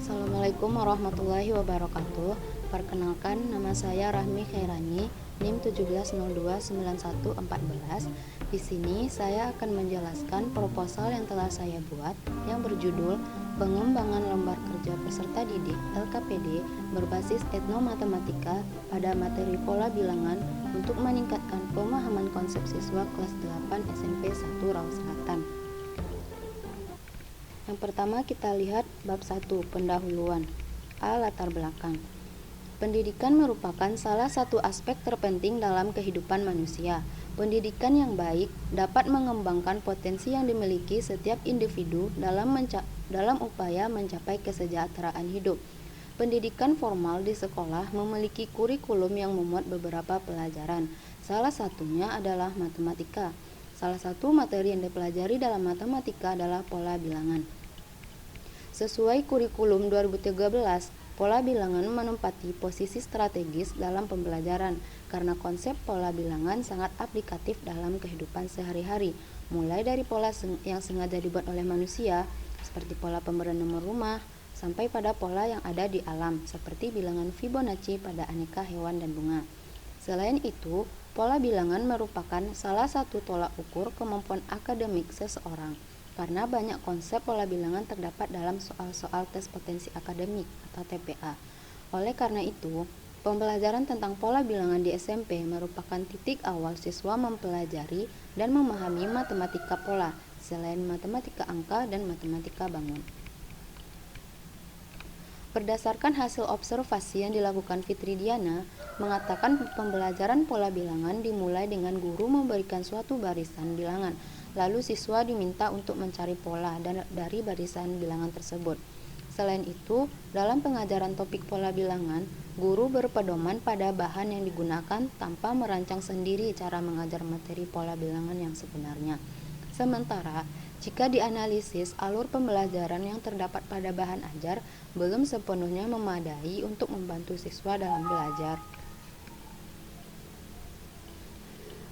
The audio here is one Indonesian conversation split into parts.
Assalamualaikum warahmatullahi wabarakatuh. Perkenalkan, nama saya Rahmi Khairani, NIM 17029114. Di sini saya akan menjelaskan proposal yang telah saya buat yang berjudul Pengembangan Lembar Kerja Peserta Didik LKPD berbasis etnomatematika pada materi pola bilangan untuk meningkatkan pemahaman konsep siswa kelas 8 SMP 1 Rawa Selatan. Yang pertama kita lihat bab 1, pendahuluan. A. Latar belakang. Pendidikan merupakan salah satu aspek terpenting dalam kehidupan manusia. Pendidikan yang baik dapat mengembangkan potensi yang dimiliki setiap individu dalam upaya mencapai kesejahteraan hidup. Pendidikan formal di sekolah memiliki kurikulum yang memuat beberapa pelajaran. Salah satunya adalah matematika. Salah satu materi yang dipelajari dalam matematika adalah pola bilangan. Sesuai kurikulum 2013, pola bilangan menempati posisi strategis dalam pembelajaran karena konsep pola bilangan sangat aplikatif dalam kehidupan sehari-hari, mulai dari pola yang sengaja dibuat oleh manusia, seperti pola pemberian nomor rumah, sampai pada pola yang ada di alam, seperti bilangan Fibonacci pada aneka hewan dan bunga. Selain itu, pola bilangan merupakan salah satu tolak ukur kemampuan akademik seseorang, karena banyak konsep pola bilangan terdapat dalam soal-soal tes potensi akademik atau TPA. Oleh karena itu, pembelajaran tentang pola bilangan di SMP merupakan titik awal siswa mempelajari dan memahami matematika pola, selain matematika angka dan matematika bangun. Berdasarkan hasil observasi yang dilakukan Fitri Diana, mengatakan pembelajaran pola bilangan dimulai dengan guru memberikan suatu barisan bilangan, lalu siswa diminta untuk mencari pola dari barisan bilangan tersebut. Selain itu, dalam pengajaran topik pola bilangan, guru berpedoman pada bahan yang digunakan tanpa merancang sendiri cara mengajar materi pola bilangan yang sebenarnya. Sementara, jika dianalisis, alur pembelajaran yang terdapat pada bahan ajar belum sepenuhnya memadai untuk membantu siswa dalam belajar.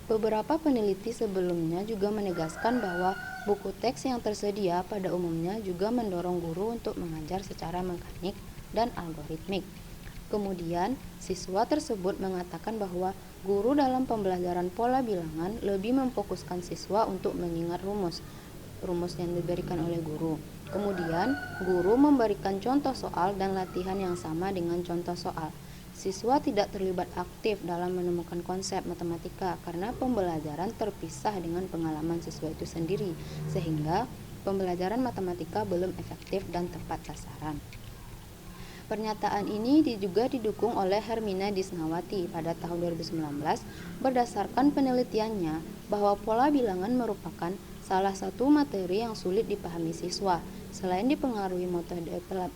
Beberapa peneliti sebelumnya juga menegaskan bahwa buku teks yang tersedia pada umumnya juga mendorong guru untuk mengajar secara mekanik dan algoritmik. Kemudian, siswa tersebut mengatakan bahwa guru dalam pembelajaran pola bilangan lebih memfokuskan siswa untuk mengingat rumus yang diberikan oleh guru. Kemudian, guru memberikan contoh soal dan latihan yang sama dengan contoh soal. Siswa tidak terlibat aktif dalam menemukan konsep matematika karena pembelajaran terpisah dengan pengalaman siswa itu sendiri, sehingga pembelajaran matematika belum efektif dan tepat sasaran. Pernyataan ini juga didukung oleh Hermina Disnawati pada tahun 2019 berdasarkan penelitiannya bahwa pola bilangan merupakan salah satu materi yang sulit dipahami siswa. Selain dipengaruhi metode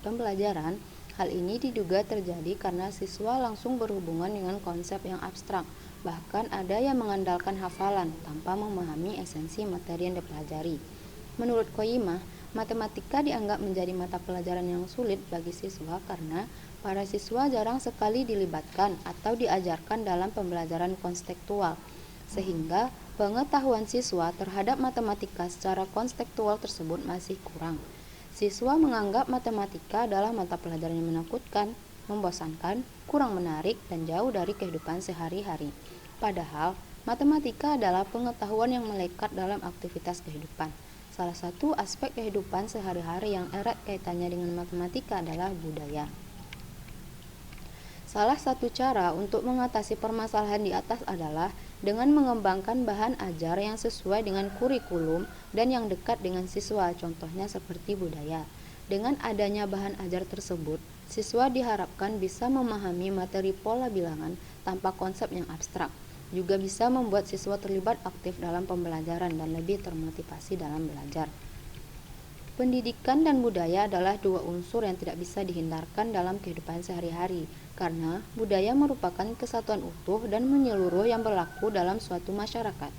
pembelajaran, hal ini diduga terjadi karena siswa langsung berhubungan dengan konsep yang abstrak. Bahkan ada yang mengandalkan hafalan tanpa memahami esensi materi yang dipelajari. Menurut Koyimah, matematika dianggap menjadi mata pelajaran yang sulit bagi siswa karena para siswa jarang sekali dilibatkan atau diajarkan dalam pembelajaran konstektual, sehingga pengetahuan siswa terhadap matematika secara konstektual tersebut masih kurang. Siswa menganggap matematika adalah mata pelajaran yang menakutkan, membosankan, kurang menarik, dan jauh dari kehidupan sehari-hari. Padahal, matematika adalah pengetahuan yang melekat dalam aktivitas kehidupan. Salah satu aspek kehidupan sehari-hari yang erat kaitannya dengan matematika adalah budaya. Salah satu cara untuk mengatasi permasalahan di atas adalah dengan mengembangkan bahan ajar yang sesuai dengan kurikulum dan yang dekat dengan siswa, contohnya seperti budaya. Dengan adanya bahan ajar tersebut, siswa diharapkan bisa memahami materi pola bilangan tanpa konsep yang abstrak. Juga bisa membuat siswa terlibat aktif dalam pembelajaran dan lebih termotivasi dalam belajar. Pendidikan dan budaya adalah dua unsur yang tidak bisa dihindarkan dalam kehidupan sehari-hari, karena budaya merupakan kesatuan utuh dan menyeluruh yang berlaku dalam suatu masyarakat.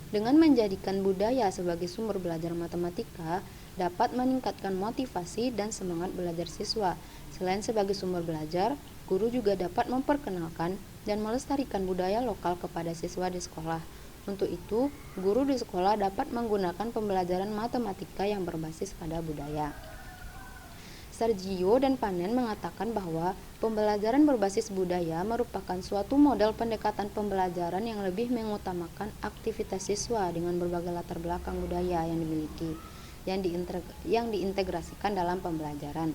Dengan menjadikan budaya sebagai sumber belajar matematika, dapat meningkatkan motivasi dan semangat belajar siswa. Selain sebagai sumber belajar, guru juga dapat memperkenalkan dan melestarikan budaya lokal kepada siswa di sekolah. Untuk itu, guru di sekolah dapat menggunakan pembelajaran matematika yang berbasis pada budaya. Sergio dan Panen mengatakan bahwa pembelajaran berbasis budaya merupakan suatu model pendekatan pembelajaran yang lebih mengutamakan aktivitas siswa dengan berbagai latar belakang budaya yang dimiliki, yang diintegrasikan dalam pembelajaran.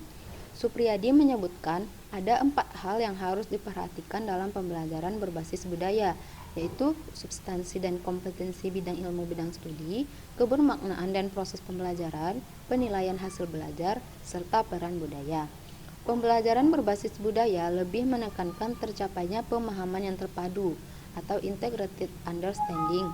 Supriyadi menyebutkan ada 4 hal yang harus diperhatikan dalam pembelajaran berbasis budaya, yaitu substansi dan kompetensi bidang ilmu bidang studi, kebermaknaan dan proses pembelajaran, penilaian hasil belajar, serta peran budaya. Pembelajaran berbasis budaya lebih menekankan tercapainya pemahaman yang terpadu atau integrated understanding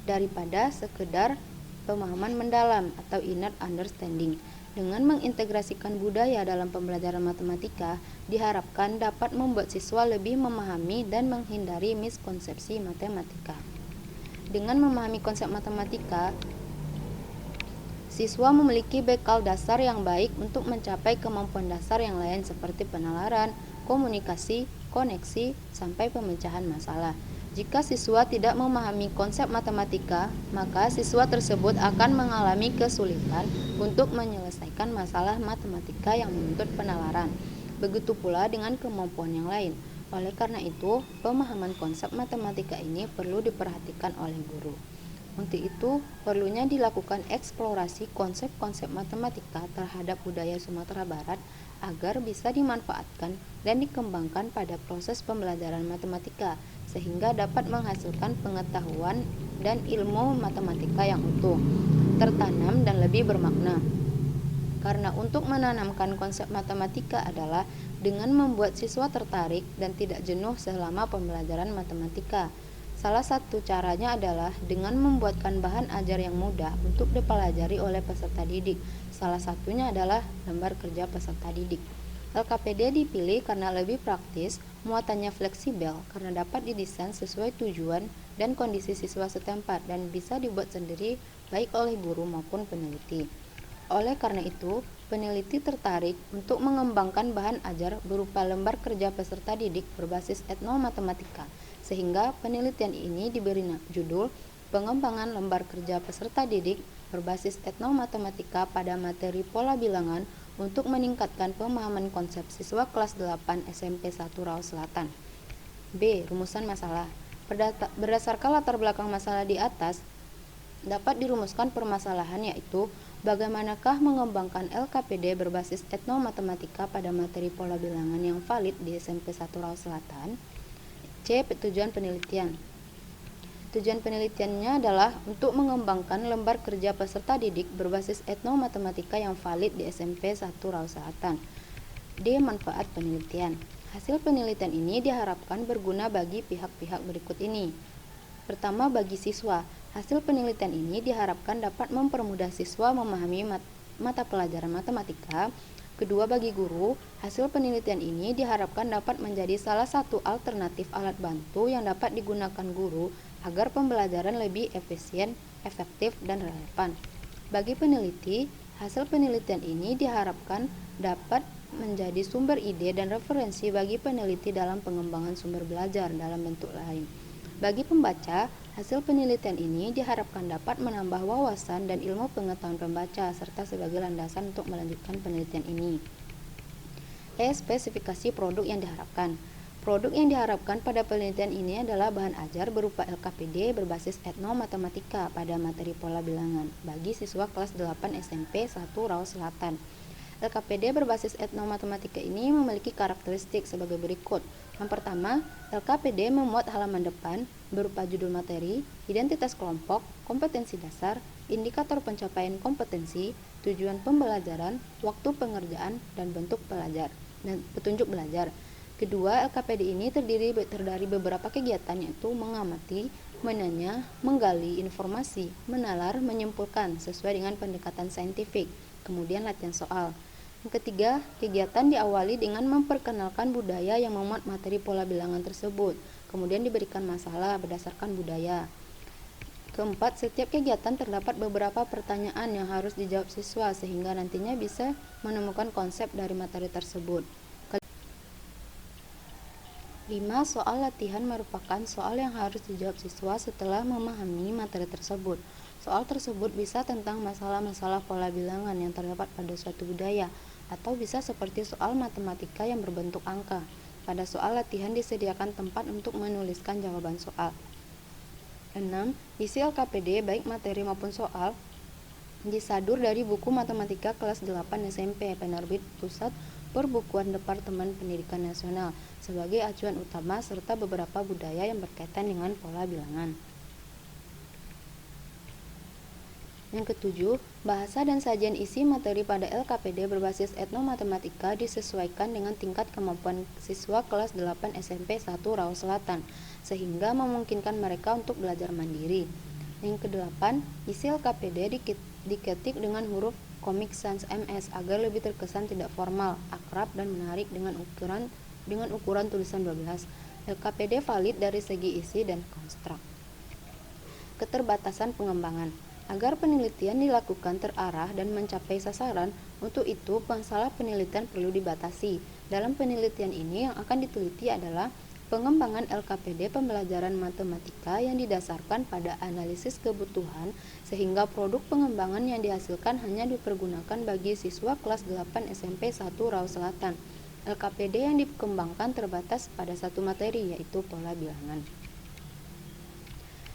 daripada sekedar pemahaman mendalam atau inner understanding. Dengan mengintegrasikan budaya dalam pembelajaran matematika, diharapkan dapat membuat siswa lebih memahami dan menghindari miskonsepsi matematika. Dengan memahami konsep matematika, siswa memiliki bekal dasar yang baik untuk mencapai kemampuan dasar yang lain seperti penalaran, komunikasi, koneksi, sampai pemecahan masalah. Jika siswa tidak memahami konsep matematika, maka siswa tersebut akan mengalami kesulitan untuk menyelesaikan masalah matematika yang menuntut penalaran. Begitu pula dengan kemampuan yang lain. Oleh karena itu, pemahaman konsep matematika ini perlu diperhatikan oleh guru. Untuk itu, perlunya dilakukan eksplorasi konsep-konsep matematika terhadap budaya Sumatera Barat agar bisa dimanfaatkan dan dikembangkan pada proses pembelajaran matematika, sehingga dapat menghasilkan pengetahuan dan ilmu matematika yang utuh, tertanam dan lebih bermakna. Karena untuk menanamkan konsep matematika adalah dengan membuat siswa tertarik dan tidak jenuh selama pembelajaran matematika. Salah satu caranya adalah dengan membuatkan bahan ajar yang mudah untuk dipelajari oleh peserta didik. Salah satunya adalah lembar kerja peserta didik. LKPD dipilih karena lebih praktis, muatannya fleksibel karena dapat didesain sesuai tujuan dan kondisi siswa setempat dan bisa dibuat sendiri baik oleh guru maupun peneliti. Oleh karena itu, peneliti tertarik untuk mengembangkan bahan ajar berupa lembar kerja peserta didik berbasis etnomatematika, sehingga penelitian ini diberi judul Pengembangan Lembar Kerja Peserta Didik berbasis etnomatematika pada materi pola bilangan untuk meningkatkan pemahaman konsep siswa kelas 8 SMP 1 Raos Selatan. B. Rumusan masalah. Berdasarkan latar belakang masalah di atas, dapat dirumuskan permasalahan yaitu bagaimanakah mengembangkan LKPD berbasis etnomatematika pada materi pola bilangan yang valid di SMP 1 Raos Selatan. C. Tujuan penelitian. Tujuan penelitiannya adalah untuk mengembangkan lembar kerja peserta didik berbasis etnomatematika yang valid di SMP 1 Raos Selatan. D. Manfaat penelitian. Hasil penelitian ini diharapkan berguna bagi pihak-pihak berikut ini. Pertama, bagi siswa, hasil penelitian ini diharapkan dapat mempermudah siswa memahami mata pelajaran matematika. Kedua, bagi guru, hasil penelitian ini diharapkan dapat menjadi salah satu alternatif alat bantu yang dapat digunakan guru agar pembelajaran lebih efisien, efektif, dan relevan. Bagi peneliti, hasil penelitian ini diharapkan dapat menjadi sumber ide dan referensi bagi peneliti dalam pengembangan sumber belajar dalam bentuk lain. Bagi pembaca, hasil penelitian ini diharapkan dapat menambah wawasan dan ilmu pengetahuan pembaca serta sebagai landasan untuk melanjutkan penelitian ini. E. Spesifikasi produk yang diharapkan. Produk yang diharapkan pada penelitian ini adalah bahan ajar berupa LKPD berbasis etnomatematika pada materi pola bilangan bagi siswa kelas 8 SMP 1 Raos Selatan. LKPD berbasis etnomatematika ini memiliki karakteristik sebagai berikut. Yang pertama, LKPD memuat halaman depan berupa judul materi, identitas kelompok, kompetensi dasar, indikator pencapaian kompetensi, tujuan pembelajaran, waktu pengerjaan, dan bentuk pelajar dan petunjuk belajar. Kedua, LKPD ini terdiri dari beberapa kegiatan yaitu mengamati, menanya, menggali informasi, menalar, menyimpulkan sesuai dengan pendekatan saintifik, kemudian latihan soal. Yang ketiga, kegiatan diawali dengan memperkenalkan budaya yang memuat materi pola bilangan tersebut, kemudian diberikan masalah berdasarkan budaya. Keempat, setiap kegiatan terdapat beberapa pertanyaan yang harus dijawab siswa sehingga nantinya bisa menemukan konsep dari materi tersebut. 5. Soal latihan merupakan soal yang harus dijawab siswa setelah memahami materi tersebut. Soal tersebut bisa tentang masalah-masalah pola bilangan yang terdapat pada suatu budaya, atau bisa seperti soal matematika yang berbentuk angka. Pada soal latihan disediakan tempat untuk menuliskan jawaban soal. 6. Isi LKPD baik materi maupun soal disadur dari buku Matematika kelas 8 SMP penerbit Pusat Perbukuan Departemen Pendidikan Nasional sebagai acuan utama serta beberapa budaya yang berkaitan dengan pola bilangan. Yang ketujuh, bahasa dan sajian isi materi pada LKPD berbasis etnomatematika disesuaikan dengan tingkat kemampuan siswa kelas 8 SMP 1 Rawa Selatan, sehingga memungkinkan mereka untuk belajar mandiri. Yang kedelapan, isi LKPD diketik dengan huruf Comic Sans MS agar lebih terkesan tidak formal, akrab, dan menarik dengan ukuran tulisan 12. LKPD valid dari segi isi dan konstruk. Keterbatasan pengembangan. Agar penelitian dilakukan terarah dan mencapai sasaran, untuk itu masalah penelitian perlu dibatasi. Dalam penelitian ini yang akan diteliti adalah pengembangan LKPD pembelajaran matematika yang didasarkan pada analisis kebutuhan, sehingga produk pengembangan yang dihasilkan hanya dipergunakan bagi siswa kelas 8 SMP 1 Rawa Selatan. LKPD yang dikembangkan terbatas pada satu materi, yaitu pola bilangan.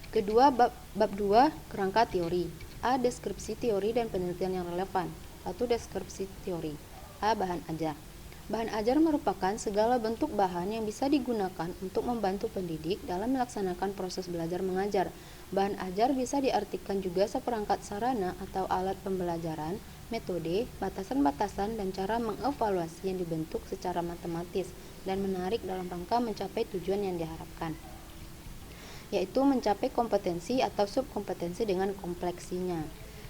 Kedua, bab 2, kerangka teori. A. Deskripsi teori dan penelitian yang relevan. 1. Deskripsi teori. A. Bahan ajar. Bahan ajar merupakan segala bentuk bahan yang bisa digunakan untuk membantu pendidik dalam melaksanakan proses belajar mengajar. Bahan ajar bisa diartikan juga seperangkat sarana atau alat pembelajaran, metode, batasan-batasan, dan cara mengevaluasi yang dibentuk secara matematis dan menarik dalam rangka mencapai tujuan yang diharapkan, yaitu mencapai kompetensi atau subkompetensi dengan kompleksinya.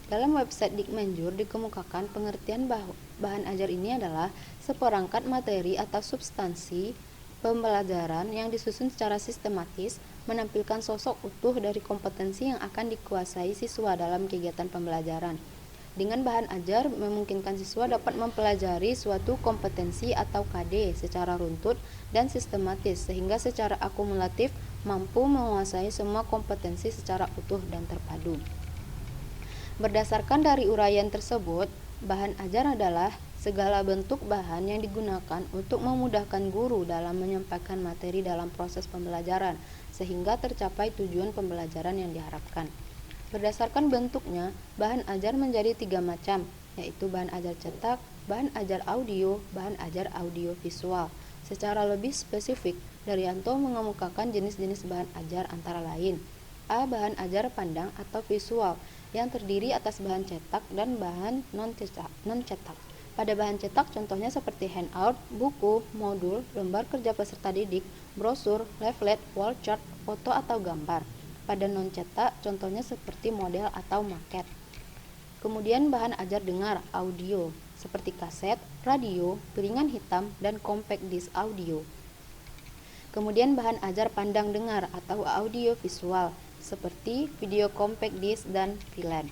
Dalam website Dikmenjur dikemukakan pengertian bahan ajar ini adalah seperangkat materi atau substansi pembelajaran yang disusun secara sistematis, menampilkan sosok utuh dari kompetensi yang akan dikuasai siswa dalam kegiatan pembelajaran. Dengan bahan ajar memungkinkan siswa dapat mempelajari suatu kompetensi atau KD secara runtut dan sistematis, sehingga secara akumulatif mampu menguasai semua kompetensi secara utuh dan terpadu. Berdasarkan dari uraian tersebut, bahan ajar adalah segala bentuk bahan yang digunakan untuk memudahkan guru dalam menyampaikan materi dalam proses pembelajaran, sehingga tercapai tujuan pembelajaran yang diharapkan. Berdasarkan bentuknya, bahan ajar menjadi 3 macam, yaitu bahan ajar cetak, bahan ajar audio, bahan ajar audio visual. Secara lebih spesifik, Daryanto mengemukakan jenis-jenis bahan ajar antara lain: A. Bahan ajar pandang atau visual, yang terdiri atas bahan cetak dan bahan non-cetak. Pada bahan cetak contohnya seperti handout, buku, modul, lembar kerja peserta didik, brosur, leaflet, wall chart, foto atau gambar. Pada non-cetak contohnya seperti model atau maket. Kemudian bahan ajar dengar, audio, seperti kaset, radio, piringan hitam, dan compact disc audio. Kemudian bahan ajar pandang dengar atau audio visual, seperti video compact disc dan film.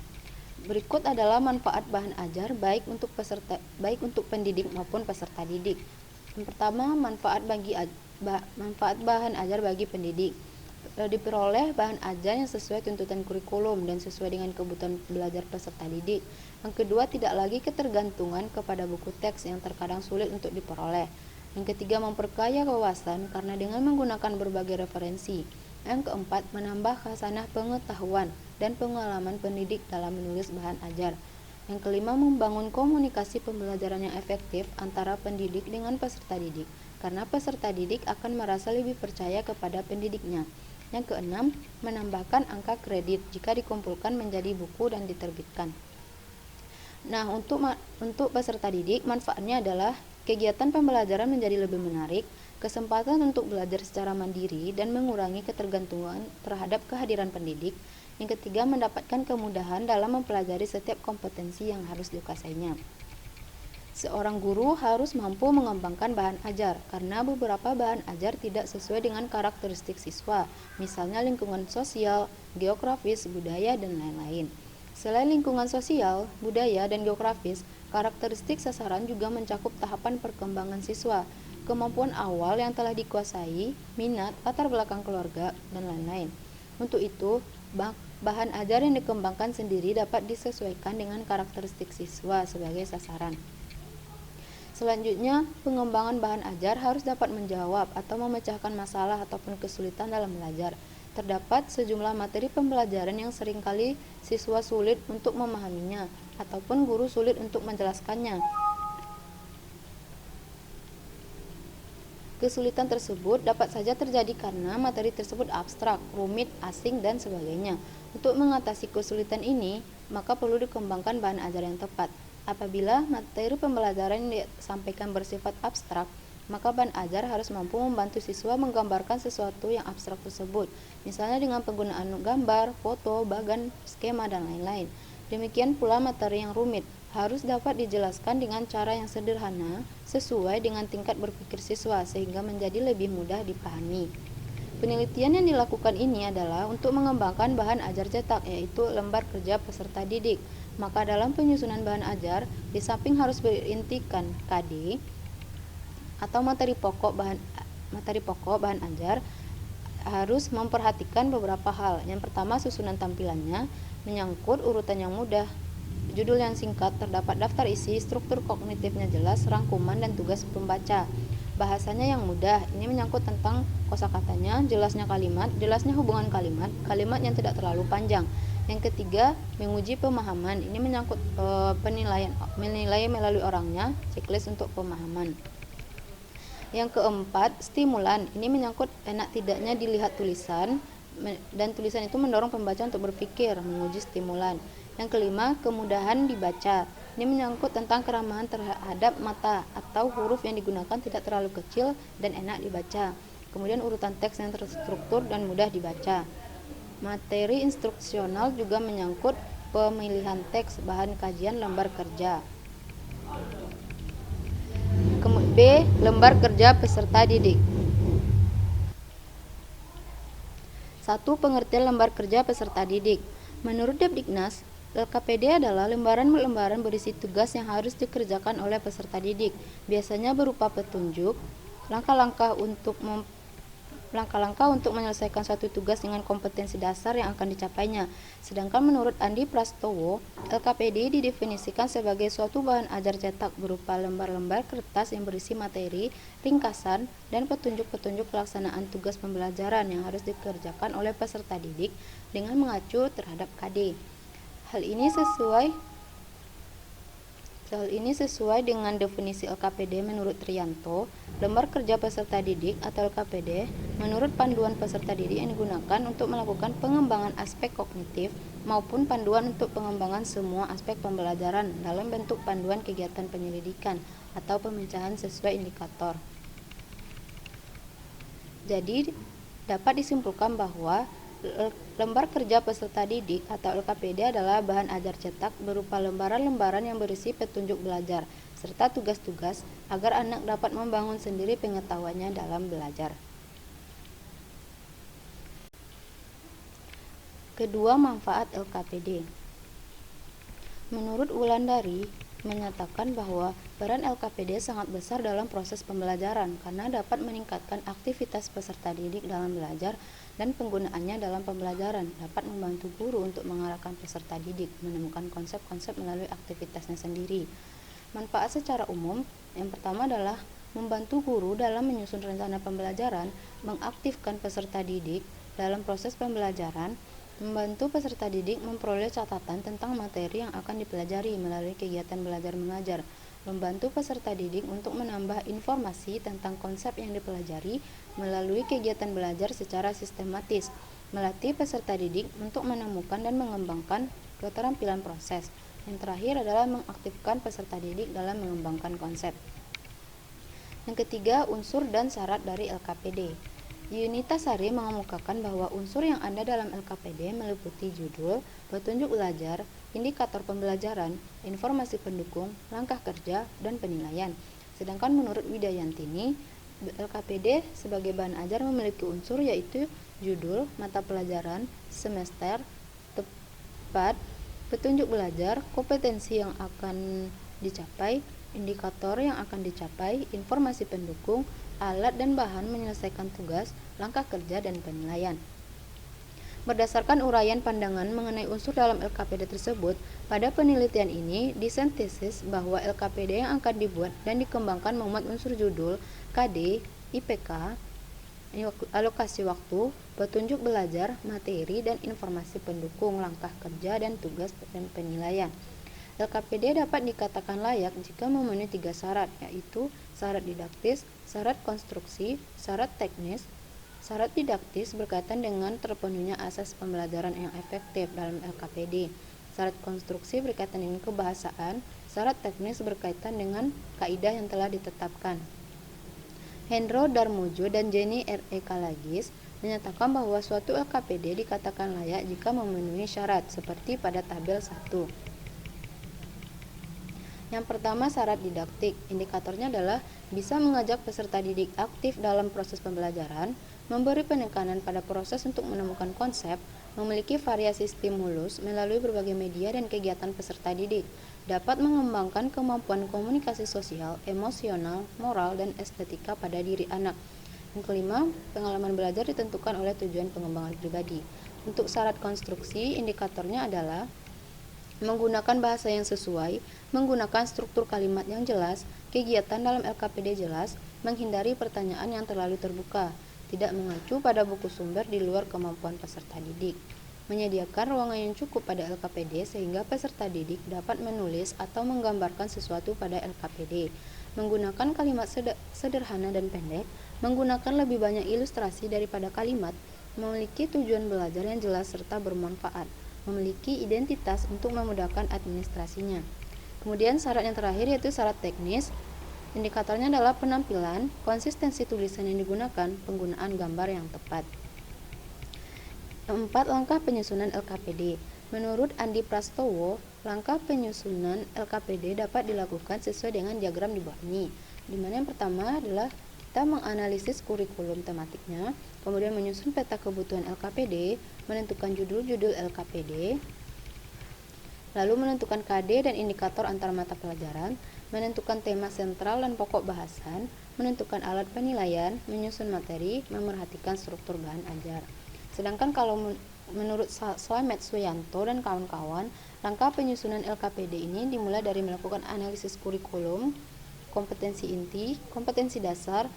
Berikut adalah manfaat bahan ajar baik untuk pendidik maupun peserta didik. Yang pertama, manfaat bahan ajar bagi pendidik. Diperoleh bahan ajar yang sesuai tuntutan kurikulum dan sesuai dengan kebutuhan belajar peserta didik. Yang kedua, tidak lagi ketergantungan kepada buku teks yang terkadang sulit untuk diperoleh. Yang ketiga, memperkaya wawasan karena dengan menggunakan berbagai referensi. Yang keempat, menambah khasanah pengetahuan dan pengalaman pendidik dalam menulis bahan ajar. Yang kelima, membangun komunikasi pembelajaran yang efektif antara pendidik dengan peserta didik, karena peserta didik akan merasa lebih percaya kepada pendidiknya. Yang keenam, menambahkan angka kredit jika dikumpulkan menjadi buku dan diterbitkan. Nah, untuk peserta didik, manfaatnya adalah kegiatan pembelajaran menjadi lebih menarik, kesempatan untuk belajar secara mandiri dan mengurangi ketergantungan terhadap kehadiran pendidik. Yang ketiga, mendapatkan kemudahan dalam mempelajari setiap kompetensi yang harus dikuasainya. Seorang guru harus mampu mengembangkan bahan ajar karena beberapa bahan ajar tidak sesuai dengan karakteristik siswa, misalnya lingkungan sosial, geografis, budaya, dan lain-lain. Selain lingkungan sosial, budaya, dan geografis, karakteristik sasaran juga mencakup tahapan perkembangan siswa, kemampuan awal yang telah dikuasai, minat, latar belakang keluarga, dan lain-lain. Untuk itu, bahan ajar yang dikembangkan sendiri dapat disesuaikan dengan karakteristik siswa sebagai sasaran. Selanjutnya, pengembangan bahan ajar harus dapat menjawab atau memecahkan masalah ataupun kesulitan dalam belajar. Terdapat sejumlah materi pembelajaran yang seringkali siswa sulit untuk memahaminya ataupun guru sulit untuk menjelaskannya. Kesulitan tersebut dapat saja terjadi karena materi tersebut abstrak, rumit, asing, dan sebagainya. Untuk mengatasi kesulitan ini, maka perlu dikembangkan bahan ajar yang tepat. Apabila materi pembelajaran yang disampaikan bersifat abstrak, maka bahan ajar harus mampu membantu siswa menggambarkan sesuatu yang abstrak tersebut, misalnya dengan penggunaan gambar, foto, bagan, skema, dan lain-lain. Demikian pula materi yang rumit harus dapat dijelaskan dengan cara yang sederhana sesuai dengan tingkat berpikir siswa sehingga menjadi lebih mudah dipahami. Penelitian yang dilakukan ini adalah untuk mengembangkan bahan ajar cetak, yaitu lembar kerja peserta didik. Maka dalam penyusunan bahan ajar, di samping harus berintikan KD atau materi pokok bahan ajar, harus memperhatikan beberapa hal. Yang pertama, susunan tampilannya menyangkut urutan yang mudah, judul yang singkat, terdapat daftar isi, struktur kognitifnya jelas, rangkuman dan tugas pembaca. Bahasanya yang mudah, ini menyangkut tentang kosakatanya, jelasnya kalimat, jelasnya hubungan kalimat, kalimat yang tidak terlalu panjang. Yang ketiga, menguji pemahaman, ini menyangkut menilai melalui orangnya, checklist untuk pemahaman. Yang keempat, stimulan, ini menyangkut enak tidaknya dilihat tulisan, dan tulisan itu mendorong pembaca untuk berpikir, menguji stimulan. Yang kelima, kemudahan dibaca, ini menyangkut tentang keramahan terhadap mata atau huruf yang digunakan tidak terlalu kecil dan enak dibaca. Kemudian urutan teks yang terstruktur dan mudah dibaca. Materi instruksional juga menyangkut pemilihan teks, bahan kajian, lembar kerja. B. Lembar kerja peserta didik. 1. Pengertian lembar kerja peserta didik. Menurut Depdiknas, LKPD adalah lembaran-lembaran berisi tugas yang harus dikerjakan oleh peserta didik, biasanya berupa petunjuk, langkah-langkah untuk menyelesaikan suatu tugas dengan kompetensi dasar yang akan dicapainya. Sedangkan menurut Andi Prastowo, LKPD didefinisikan sebagai suatu bahan ajar cetak berupa lembar-lembar kertas yang berisi materi, ringkasan, dan petunjuk-petunjuk pelaksanaan tugas pembelajaran yang harus dikerjakan oleh peserta didik dengan mengacu terhadap KD. Hal ini sesuai dengan definisi LKPD menurut Trianto. Lembar kerja peserta didik atau LKPD menurut panduan peserta didik yang digunakan untuk melakukan pengembangan aspek kognitif maupun panduan untuk pengembangan semua aspek pembelajaran dalam bentuk panduan kegiatan penyelidikan atau pemecahan sesuai indikator. Jadi, dapat disimpulkan bahwa lembar kerja peserta didik atau LKPD adalah bahan ajar cetak berupa lembaran-lembaran yang berisi petunjuk belajar serta tugas-tugas agar anak dapat membangun sendiri pengetahuannya dalam belajar. Kedua, manfaat LKPD. Menurut Wulandari, menyatakan bahwa peran LKPD sangat besar dalam proses pembelajaran karena dapat meningkatkan aktivitas peserta didik dalam belajar dan penggunaannya dalam pembelajaran, dapat membantu guru untuk mengarahkan peserta didik menemukan konsep-konsep melalui aktivitasnya sendiri. Manfaat secara umum, yang pertama adalah membantu guru dalam menyusun rencana pembelajaran, mengaktifkan peserta didik dalam proses pembelajaran, membantu peserta didik memperoleh catatan tentang materi yang akan dipelajari melalui kegiatan belajar mengajar, membantu peserta didik untuk menambah informasi tentang konsep yang dipelajari melalui kegiatan belajar secara sistematis, melatih peserta didik untuk menemukan dan mengembangkan keterampilan proses. Yang terakhir adalah mengaktifkan peserta didik dalam mengembangkan konsep. Yang ketiga, unsur dan syarat dari LKPD. Yunita Sari mengemukakan bahwa unsur yang ada dalam LKPD meliputi judul, petunjuk belajar, indikator pembelajaran, informasi pendukung, langkah kerja, dan penilaian. Sedangkan menurut Widayantini, LKPD sebagai bahan ajar memiliki unsur yaitu judul, mata pelajaran, semester, tepat, petunjuk belajar, kompetensi yang akan dicapai, indikator yang akan dicapai, informasi pendukung, alat dan bahan menyelesaikan tugas, langkah kerja, dan penilaian. Berdasarkan uraian pandangan mengenai unsur dalam LKPD tersebut, pada penelitian ini disintesis bahwa LKPD yang akan dibuat dan dikembangkan memuat unsur judul, KD, IPK, alokasi waktu, petunjuk belajar, materi, dan informasi pendukung, langkah kerja, dan tugas dan penilaian. LKPD dapat dikatakan layak jika memenuhi 3 syarat, yaitu syarat didaktis, syarat konstruksi, syarat teknis. Syarat didaktis berkaitan dengan terpenuhinya asas pembelajaran yang efektif dalam LKPD. Syarat konstruksi berkaitan dengan kebahasaan, syarat teknis berkaitan dengan kaidah yang telah ditetapkan. Hendro Darmojo dan Jenny R.E. Kalagis menyatakan bahwa suatu LKPD dikatakan layak jika memenuhi syarat, seperti pada tabel 1. Yang pertama, syarat didaktik. Indikatornya adalah bisa mengajak peserta didik aktif dalam proses pembelajaran, memberi penekanan pada proses untuk menemukan konsep, memiliki variasi stimulus melalui berbagai media dan kegiatan peserta didik, dapat mengembangkan kemampuan komunikasi sosial, emosional, moral, dan estetika pada diri anak. Yang kelima, pengalaman belajar ditentukan oleh tujuan pengembangan pribadi. Untuk syarat konstruksi, indikatornya adalah menggunakan bahasa yang sesuai, menggunakan struktur kalimat yang jelas, kegiatan dalam LKPD jelas, menghindari pertanyaan yang terlalu terbuka, tidak mengacu pada buku sumber di luar kemampuan peserta didik, menyediakan ruangan yang cukup pada LKPD sehingga peserta didik dapat menulis atau menggambarkan sesuatu pada LKPD, menggunakan kalimat sederhana dan pendek, menggunakan lebih banyak ilustrasi daripada kalimat, memiliki tujuan belajar yang jelas serta bermanfaat, memiliki identitas untuk memudahkan administrasinya. Kemudian syarat yang terakhir yaitu syarat teknis. Indikatornya adalah penampilan, konsistensi tulisan yang digunakan, penggunaan gambar yang tepat. 4. Langkah penyusunan LKPD. Menurut Andi Prastowo, langkah penyusunan LKPD dapat dilakukan sesuai dengan diagram di bawah ini, di mana yang pertama adalah kita menganalisis kurikulum tematiknya, kemudian menyusun peta kebutuhan LKPD, menentukan judul-judul LKPD, lalu menentukan KD dan indikator antar mata pelajaran, menentukan tema sentral dan pokok bahasan, menentukan alat penilaian, menyusun materi, memerhatikan struktur bahan ajar. Sedangkan kalau menurut Slamet Suyanto dan kawan-kawan, langkah penyusunan LKPD ini dimulai dari melakukan analisis kurikulum, kompetensi inti, kompetensi dasar,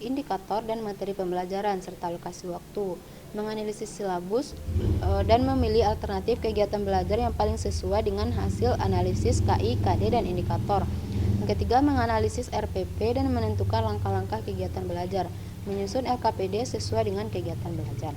indikator dan materi pembelajaran, serta alokasi waktu, menganalisis silabus, dan memilih alternatif kegiatan belajar yang paling sesuai dengan hasil analisis KI, KD, dan indikator. Yang ketiga, menganalisis RPP dan menentukan langkah-langkah kegiatan belajar, menyusun LKPD sesuai dengan kegiatan belajar.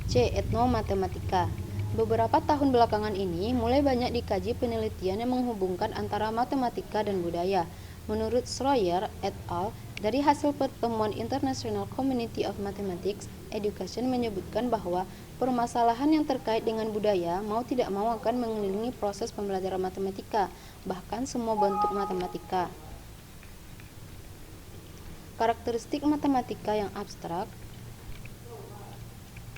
C. Etnomatematika. Beberapa tahun belakangan ini mulai banyak dikaji penelitian yang menghubungkan antara matematika dan budaya. Menurut Schroyer et al., dari hasil pertemuan International Community of Mathematics Education menyebutkan bahwa permasalahan yang terkait dengan budaya mau tidak mau akan mengelilingi proses pembelajaran matematika, bahkan semua bentuk matematika. Karakteristik matematika yang abstrak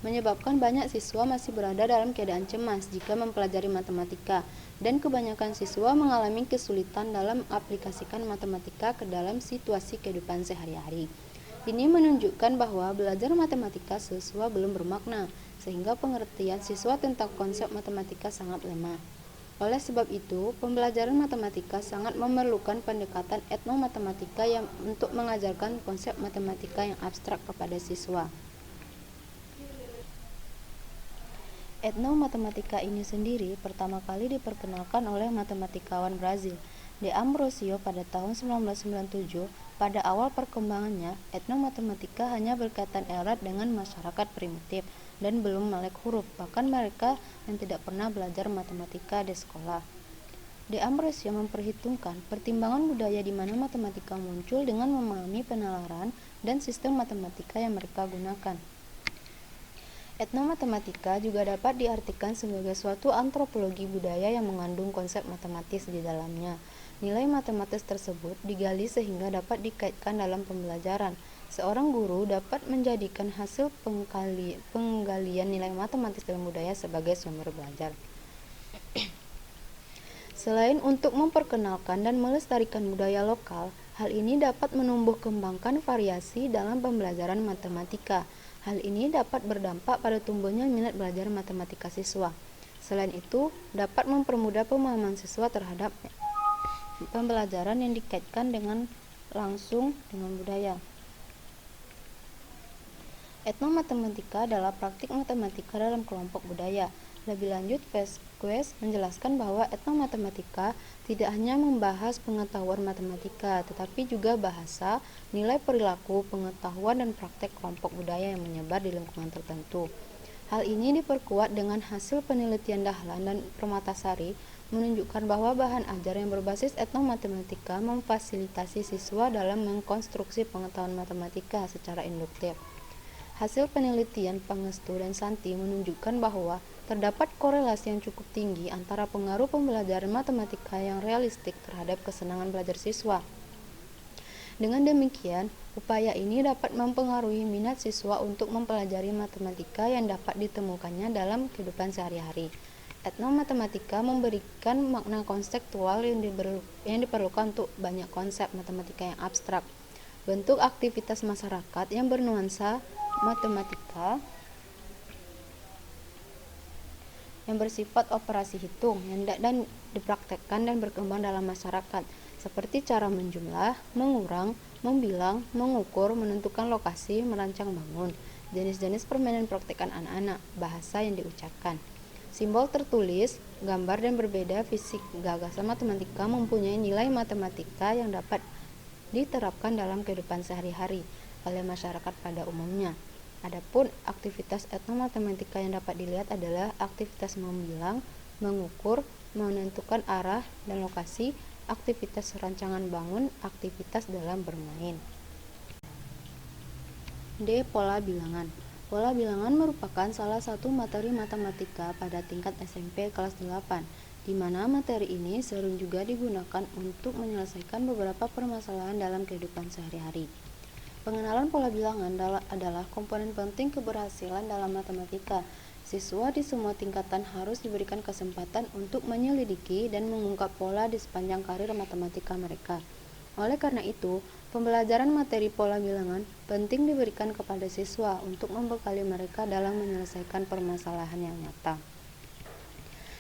menyebabkan banyak siswa masih berada dalam keadaan cemas jika mempelajari matematika, dan kebanyakan siswa mengalami kesulitan dalam aplikasikan matematika ke dalam situasi kehidupan sehari-hari. Ini menunjukkan bahwa belajar matematika siswa belum bermakna, sehingga pengertian siswa tentang konsep matematika sangat lemah. Oleh sebab itu, pembelajaran matematika sangat memerlukan pendekatan etnomatematika yang untuk mengajarkan konsep matematika yang abstrak kepada siswa. Etnomatematika ini sendiri pertama kali diperkenalkan oleh matematikawan Brazil, De Ambrosio pada tahun 1997. Pada awal perkembangannya, etnomatematika hanya berkaitan erat dengan masyarakat primitif dan belum melek huruf, bahkan mereka yang tidak pernah belajar matematika di sekolah. De Ambrosio memperhitungkan pertimbangan budaya di mana matematika muncul dengan memahami penalaran dan sistem matematika yang mereka gunakan. Etnomatematika juga dapat diartikan sebagai suatu antropologi budaya yang mengandung konsep matematis di dalamnya. Nilai matematis tersebut digali sehingga dapat dikaitkan dalam pembelajaran. Seorang guru dapat menjadikan hasil penggalian nilai matematis dalam budaya sebagai sumber belajar. Selain untuk memperkenalkan dan melestarikan budaya lokal, hal ini dapat menumbuh kembangkan variasi dalam pembelajaran matematika. Hal ini dapat berdampak pada tumbuhnya minat belajar matematika siswa. Selain itu, dapat mempermudah pemahaman siswa terhadap pembelajaran yang dikaitkan dengan langsung dengan budaya. Etnomatematika adalah praktik matematika dalam kelompok budaya. Lebih lanjut, Vasquez menjelaskan bahwa etnomatematika tidak hanya membahas pengetahuan matematika, tetapi juga bahasa, nilai perilaku, pengetahuan, dan praktek kelompok budaya yang menyebar di lingkungan tertentu. Hal ini diperkuat dengan hasil penelitian Dahlan dan Permatasari menunjukkan bahwa bahan ajar yang berbasis etnomatematika memfasilitasi siswa dalam mengkonstruksi pengetahuan matematika secara induktif. Hasil penelitian Pangestu dan Santi menunjukkan bahwa terdapat korelasi yang cukup tinggi antara pengaruh pembelajaran matematika yang realistik terhadap kesenangan belajar siswa. Dengan demikian, upaya ini dapat mempengaruhi minat siswa untuk mempelajari matematika yang dapat ditemukannya dalam kehidupan sehari-hari. Etnomatematika memberikan makna konseptual yang diperlukan untuk banyak konsep matematika yang abstrak. Bentuk aktivitas masyarakat yang bernuansa matematika yang bersifat operasi hitung dan dipraktekkan dan berkembang dalam masyarakat, seperti cara menjumlah, mengurang, membilang, mengukur, menentukan lokasi, merancang bangun, jenis-jenis permainan praktekan anak-anak, bahasa yang diucapkan, simbol tertulis, gambar, dan berbeda fisik. Gagasan matematika mempunyai nilai matematika yang dapat diterapkan dalam kehidupan sehari-hari oleh masyarakat pada umumnya. Adapun aktivitas etnomatematika yang dapat dilihat adalah aktivitas membilang, mengukur, menentukan arah dan lokasi, aktivitas rancangan bangun, aktivitas dalam bermain. D. Pola bilangan. Pola bilangan merupakan salah satu materi matematika pada tingkat SMP kelas 8, di mana materi ini sering juga digunakan untuk menyelesaikan beberapa permasalahan dalam kehidupan sehari-hari. Pengenalan pola bilangan adalah komponen penting keberhasilan dalam matematika. Siswa di semua tingkatan harus diberikan kesempatan untuk menyelidiki dan mengungkap pola di sepanjang karir matematika mereka. Oleh karena itu, pembelajaran materi pola bilangan penting diberikan kepada siswa untuk membekali mereka dalam menyelesaikan permasalahan yang nyata.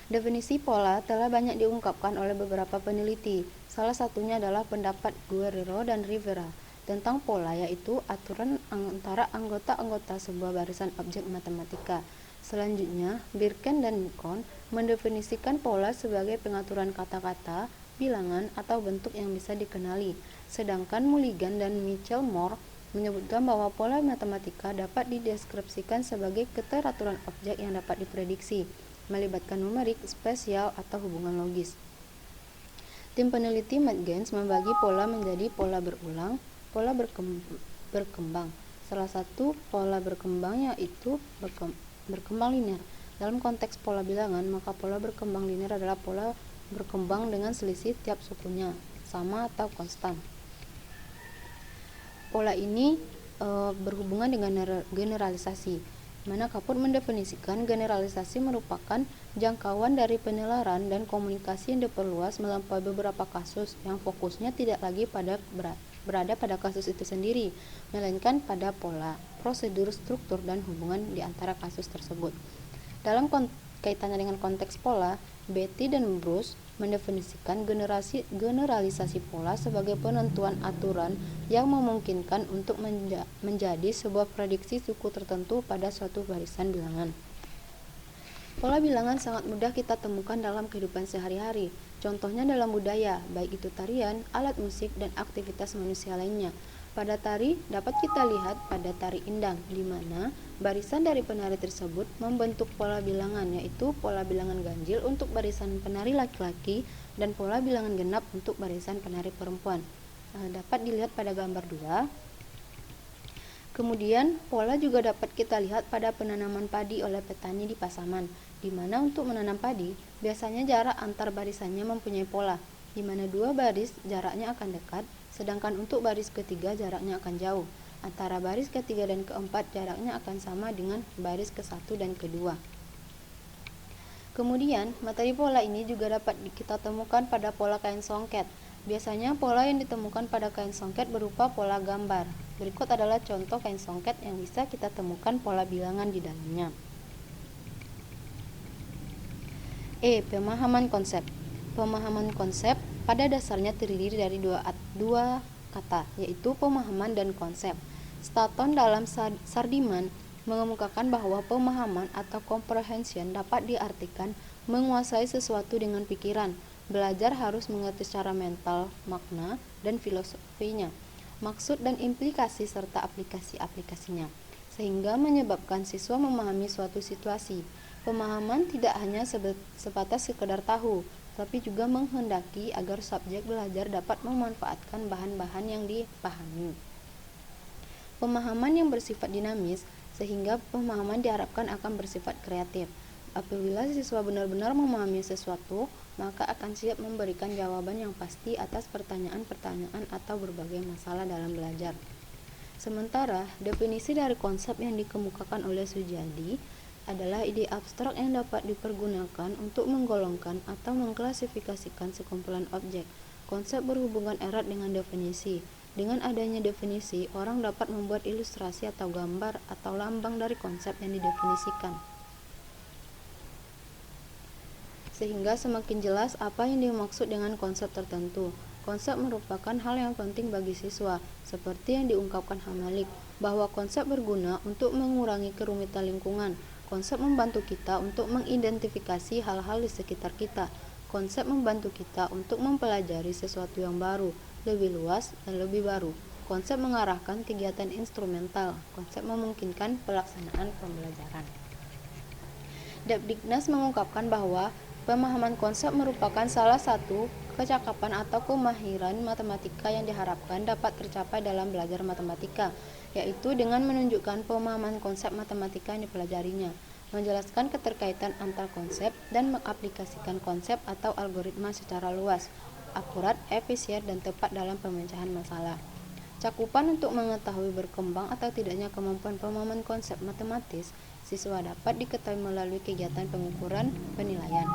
Definisi pola telah banyak diungkapkan oleh beberapa peneliti. Salah satunya adalah pendapat Guerrero dan Rivera tentang pola, yaitu aturan antara anggota-anggota sebuah barisan objek matematika. Selanjutnya, Birken dan Nikon mendefinisikan pola sebagai pengaturan kata-kata, bilangan, atau bentuk yang bisa dikenali. Sedangkan Mulligan dan Mitchell-Moore menyebutkan bahwa pola matematika dapat dideskripsikan sebagai keteraturan objek yang dapat diprediksi, melibatkan numerik, spesial, atau hubungan logis. Tim peneliti Matt-Gens membagi pola menjadi pola berulang, pola berkembang. Salah satu pola berkembang yaitu berkembang linear. Dalam konteks pola bilangan, maka pola berkembang linear adalah pola berkembang dengan selisih tiap sukunya, sama atau konstan. Pola ini berhubungan dengan generalisasi. Mana Kapur mendefinisikan generalisasi merupakan jangkauan dari penalaran dan komunikasi yang diperluas melampaui beberapa kasus yang fokusnya tidak lagi berada pada kasus itu sendiri, melainkan pada pola, prosedur, struktur, dan hubungan di antara kasus tersebut. Dalam kaitannya dengan konteks pola, Beatty dan Bruce mendefinisikan generalisasi pola sebagai penentuan aturan yang memungkinkan untuk menjadi sebuah prediksi suku tertentu pada suatu barisan bilangan. Pola bilangan sangat mudah kita temukan dalam kehidupan sehari-hari, contohnya dalam budaya, baik itu tarian, alat musik, dan aktivitas manusia lainnya. Pada tari, dapat kita lihat pada tari indang, di mana barisan dari penari tersebut membentuk pola bilangan, yaitu pola bilangan ganjil untuk barisan penari laki-laki dan pola bilangan genap untuk barisan penari perempuan. Dapat dilihat pada gambar 2. Kemudian, pola juga dapat kita lihat pada penanaman padi oleh petani di Pasaman, di mana untuk menanam padi, biasanya jarak antar barisannya mempunyai pola, di mana dua baris jaraknya akan dekat, sedangkan untuk baris ketiga jaraknya akan jauh. Antara baris ketiga dan keempat jaraknya akan sama dengan baris ke-1 dan ke-2. Kemudian, materi pola ini juga dapat kita temukan pada pola kain songket. Biasanya pola yang ditemukan pada kain songket berupa pola gambar. Berikut adalah contoh kain songket yang bisa kita temukan pola bilangan di dalamnya. Pemahaman konsep. Pemahaman konsep pada dasarnya terdiri dari dua kata, yaitu pemahaman dan konsep. Staton dalam Sardiman mengemukakan bahwa pemahaman atau comprehension dapat diartikan menguasai sesuatu dengan pikiran. Belajar harus mengerti secara mental makna dan filosofinya, maksud dan implikasi serta aplikasi-aplikasinya, sehingga menyebabkan siswa memahami suatu situasi. Pemahaman tidak hanya sebatas sekedar tahu, tapi juga menghendaki agar subjek belajar dapat memanfaatkan bahan-bahan yang dipahami. Pemahaman yang bersifat dinamis, sehingga pemahaman diharapkan akan bersifat kreatif. Apabila siswa benar-benar memahami sesuatu, maka akan siap memberikan jawaban yang pasti atas pertanyaan-pertanyaan atau berbagai masalah dalam belajar. Sementara, definisi dari konsep yang dikemukakan oleh Sujadi adalah ide abstrak yang dapat dipergunakan untuk menggolongkan atau mengklasifikasikan sekumpulan objek. Konsep berhubungan erat dengan definisi. Dengan adanya definisi, orang dapat membuat ilustrasi atau gambar atau lambang dari konsep yang didefinisikan, sehingga semakin jelas apa yang dimaksud dengan konsep tertentu. Konsep merupakan hal yang penting bagi siswa, seperti yang diungkapkan Hamalik, bahwa konsep berguna untuk mengurangi kerumitan lingkungan. Konsep membantu kita untuk mengidentifikasi hal-hal di sekitar kita. Konsep membantu kita untuk mempelajari sesuatu yang baru, lebih luas dan lebih baru. Konsep mengarahkan kegiatan instrumental. Konsep memungkinkan pelaksanaan pembelajaran. Debdiknas mengungkapkan bahwa pemahaman konsep merupakan salah satu kecakapan atau kemahiran matematika yang diharapkan dapat tercapai dalam belajar matematika, yaitu dengan menunjukkan pemahaman konsep matematika yang dipelajarinya, menjelaskan keterkaitan antar konsep, dan mengaplikasikan konsep atau algoritma secara luas, akurat, efisien, dan tepat dalam pemecahan masalah. Cakupan untuk mengetahui berkembang atau tidaknya kemampuan pemahaman konsep matematis siswa dapat diketahui melalui kegiatan pengukuran penilaian.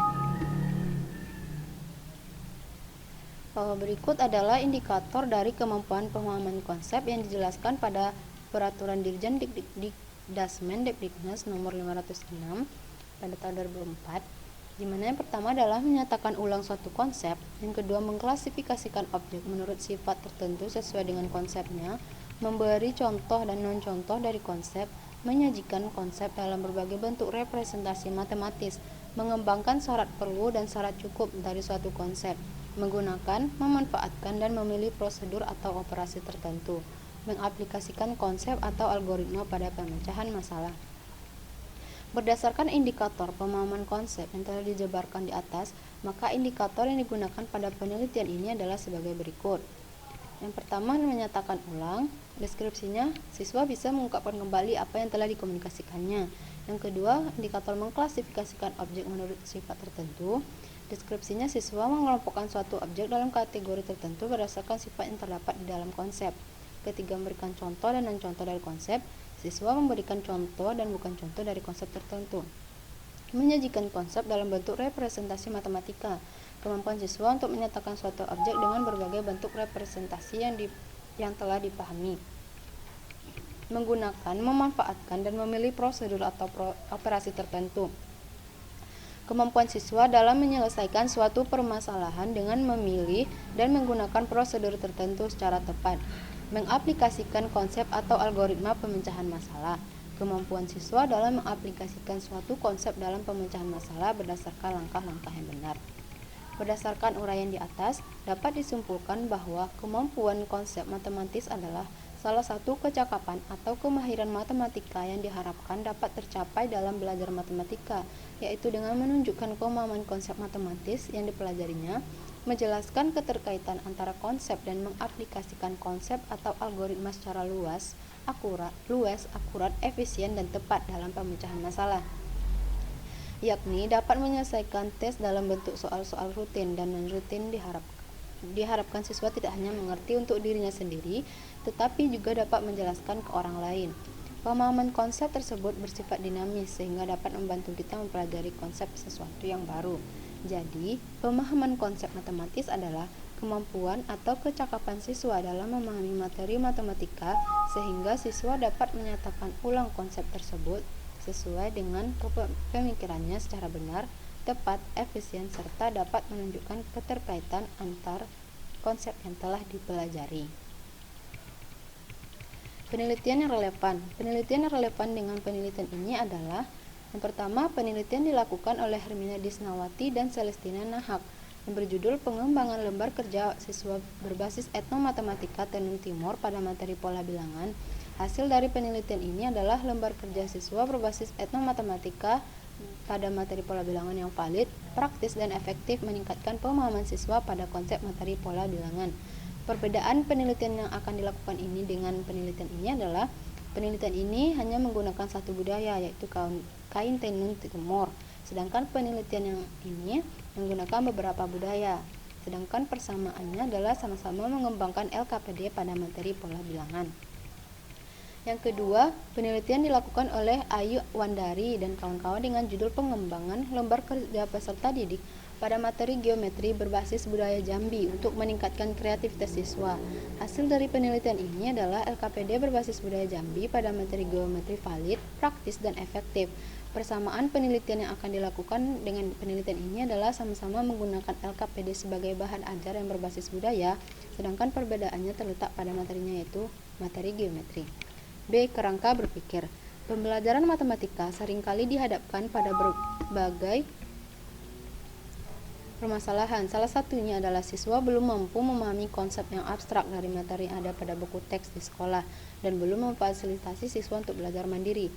Berikut adalah indikator dari kemampuan pemahaman konsep yang dijelaskan pada Peraturan Dirjen Dikdasmen Depdiknas nomor 506 pada tahun 2004, di mana yang pertama adalah menyatakan ulang suatu konsep, yang kedua mengklasifikasikan objek menurut sifat tertentu sesuai dengan konsepnya, memberi contoh dan non-contoh dari konsep, menyajikan konsep dalam berbagai bentuk representasi matematis, mengembangkan syarat perlu dan syarat cukup dari suatu konsep, menggunakan, memanfaatkan, dan memilih prosedur atau operasi tertentu, mengaplikasikan konsep atau algoritma pada pemecahan masalah. Berdasarkan indikator pemahaman konsep yang telah dijabarkan di atas, maka indikator yang digunakan pada penelitian ini adalah sebagai berikut. Yang pertama, menyatakan ulang. Deskripsinya, siswa bisa mengungkapkan kembali apa yang telah dikomunikasikannya. Yang kedua, indikator mengklasifikasikan objek menurut sifat tertentu. Deskripsinya, siswa mengelompokkan suatu objek dalam kategori tertentu berdasarkan sifat yang terdapat di dalam konsep. Ketiga, memberikan contoh dan non-contoh dari konsep. Siswa memberikan contoh dan bukan contoh dari konsep tertentu. Menyajikan konsep dalam bentuk representasi matematika. Kemampuan siswa untuk menyatakan suatu objek dengan berbagai bentuk representasi yang telah dipahami. Menggunakan, memanfaatkan, dan memilih prosedur atau operasi tertentu. Kemampuan siswa dalam menyelesaikan suatu permasalahan dengan memilih dan menggunakan prosedur tertentu secara tepat. Mengaplikasikan konsep atau algoritma pemecahan masalah. Kemampuan siswa dalam mengaplikasikan suatu konsep dalam pemecahan masalah berdasarkan langkah-langkah yang benar. Berdasarkan uraian di atas, dapat disimpulkan bahwa kemampuan konsep matematis adalah salah satu kecakapan atau kemahiran matematika yang diharapkan dapat tercapai dalam belajar matematika, yaitu dengan menunjukkan pemahaman konsep matematis yang dipelajarinya, menjelaskan keterkaitan antara konsep dan mengaplikasikan konsep atau algoritma secara luas, akurat, efisien, dan tepat dalam pemecahan masalah. Yakni dapat menyelesaikan tes dalam bentuk soal-soal rutin dan non-rutin. Diharapkan siswa tidak hanya mengerti untuk dirinya sendiri, tetapi juga dapat menjelaskan ke orang lain. Pemahaman konsep tersebut bersifat dinamis sehingga dapat membantu kita mempelajari konsep sesuatu yang baru. Jadi, pemahaman konsep matematis adalah kemampuan atau kecakapan siswa dalam memahami materi matematika sehingga siswa dapat menyatakan ulang konsep tersebut sesuai dengan pemikirannya secara benar, tepat, efisien, serta dapat menunjukkan keterkaitan antar konsep yang telah dipelajari. Penelitian yang relevan. Penelitian yang relevan dengan penelitian ini adalah: yang pertama, penelitian dilakukan oleh Hermina Disnawati dan Celestina Nahak yang berjudul Pengembangan Lembar Kerja Siswa Berbasis Etnomatematika Tenun Timur pada Materi Pola Bilangan. Hasil dari penelitian ini adalah lembar kerja siswa berbasis etnomatematika pada materi pola bilangan yang valid, praktis, dan efektif meningkatkan pemahaman siswa pada konsep materi pola bilangan. Perbedaan penelitian yang akan dilakukan ini dengan penelitian ini adalah: penelitian ini hanya menggunakan satu budaya, yaitu kain tenun Timur, sedangkan penelitian yang ini menggunakan beberapa budaya. Sedangkan persamaannya adalah sama-sama mengembangkan LKPD pada materi pola bilangan. Yang kedua, penelitian dilakukan oleh Ayu Wandari dan kawan-kawan dengan judul Pengembangan Lembar Kerja Peserta Didik pada materi geometri berbasis budaya Jambi untuk meningkatkan kreativitas siswa. Hasil dari penelitian ini adalah LKPD berbasis budaya Jambi pada materi geometri valid, praktis, dan efektif. Persamaan penelitian yang akan dilakukan dengan penelitian ini adalah sama-sama menggunakan LKPD sebagai bahan ajar yang berbasis budaya, sedangkan perbedaannya terletak pada materinya, yaitu materi geometri. B. Kerangka berpikir. Pembelajaran matematika seringkali dihadapkan pada berbagai permasalahan. Salah satunya adalah siswa belum mampu memahami konsep yang abstrak dari materi yang ada pada buku teks di sekolah dan belum memfasilitasi siswa untuk belajar mandiri.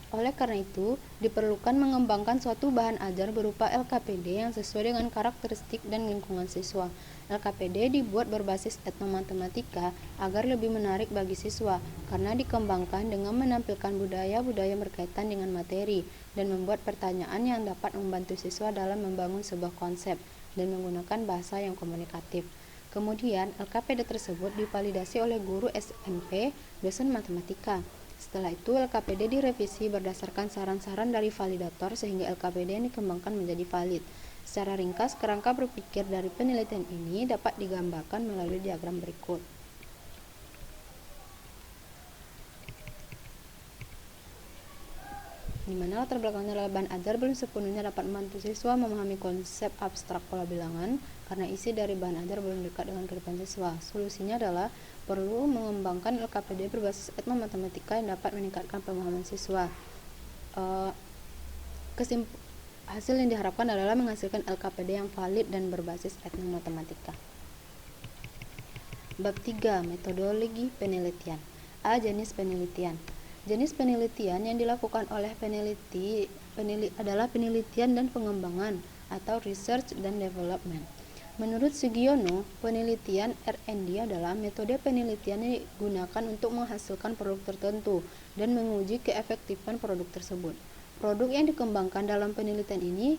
Oleh karena itu, diperlukan mengembangkan suatu bahan ajar berupa LKPD yang sesuai dengan karakteristik dan lingkungan siswa. LKPD dibuat berbasis etnomatematika agar lebih menarik bagi siswa, karena dikembangkan dengan menampilkan budaya-budaya berkaitan dengan materi dan membuat pertanyaan yang dapat membantu siswa dalam membangun sebuah konsep dan menggunakan bahasa yang komunikatif. Kemudian, LKPD tersebut divalidasi oleh guru SMP, dosen matematika. Setelah itu, LKPD direvisi berdasarkan saran-saran dari validator sehingga LKPD yang dikembangkan menjadi valid. Secara ringkas, kerangka berpikir dari penelitian ini dapat digambarkan melalui diagram berikut. Di mana latar belakangnya adalah bahan ajar belum sepenuhnya dapat membantu siswa memahami konsep abstrak pola bilangan karena isi dari bahan ajar belum dekat dengan kehidupan siswa. Solusinya adalah perlu mengembangkan LKPD berbasis etnomatematika yang dapat meningkatkan pemahaman siswa. Hasil yang diharapkan adalah menghasilkan LKPD yang valid dan berbasis etnomatematika. Bab 3. Metodologi penelitian. A. Jenis penelitian. Jenis penelitian yang dilakukan oleh peneliti adalah penelitian dan pengembangan atau research dan development. Menurut Sugiono, penelitian R&D adalah metode penelitian yang digunakan untuk menghasilkan produk tertentu dan menguji keefektifan produk tersebut. Produk yang dikembangkan dalam penelitian ini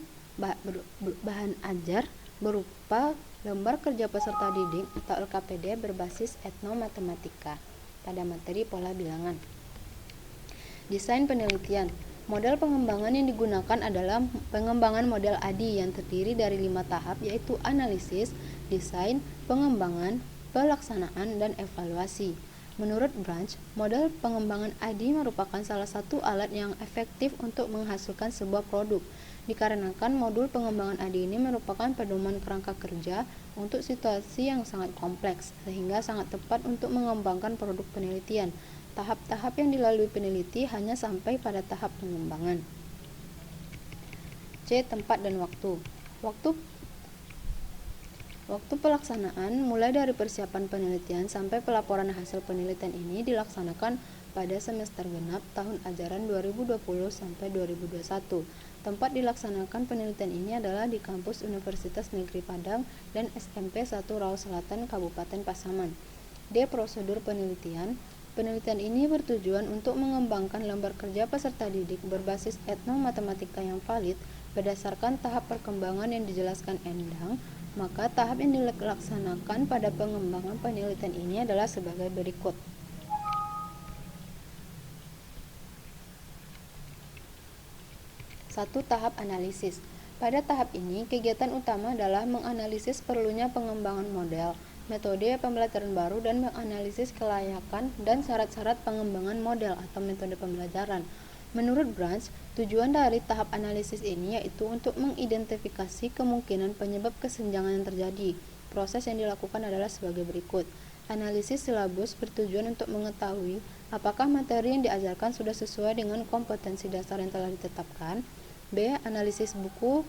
bahan ajar berupa lembar kerja peserta didik atau LKPD berbasis etnomatematika pada materi pola bilangan. Desain penelitian. Model pengembangan yang digunakan adalah pengembangan model ADI yang terdiri dari 5 tahap, yaitu analisis, desain, pengembangan, pelaksanaan, dan evaluasi. Menurut Branch, model pengembangan ADI merupakan salah satu alat yang efektif untuk menghasilkan sebuah produk, dikarenakan modul pengembangan ADI ini merupakan pedoman kerangka kerja untuk situasi yang sangat kompleks, sehingga sangat tepat untuk mengembangkan produk penelitian. Tahap-tahap yang dilalui peneliti hanya sampai pada tahap pengembangan. C. Tempat dan waktu. Waktu pelaksanaan mulai dari persiapan penelitian sampai pelaporan hasil penelitian ini dilaksanakan pada semester genap tahun ajaran 2020 sampai 2021. Tempat dilaksanakan penelitian ini adalah di kampus Universitas Negeri Padang dan SMP 1 Raus Selatan Kabupaten Pasaman. D. Prosedur penelitian. Penelitian ini bertujuan untuk mengembangkan lembar kerja peserta didik berbasis etnomatematika yang valid berdasarkan tahap perkembangan yang dijelaskan Endang. Maka tahap yang dilaksanakan pada pengembangan penelitian ini adalah sebagai berikut. 1. Tahap analisis. Pada tahap ini, kegiatan utama adalah menganalisis perlunya pengembangan model, metode pembelajaran baru, dan menganalisis kelayakan dan syarat-syarat pengembangan model atau metode pembelajaran. Menurut Branch, tujuan dari tahap analisis ini yaitu untuk mengidentifikasi kemungkinan penyebab kesenjangan yang terjadi. Proses yang dilakukan adalah sebagai berikut. Analisis silabus bertujuan untuk mengetahui apakah materi yang diajarkan sudah sesuai dengan kompetensi dasar yang telah ditetapkan. B. Analisis buku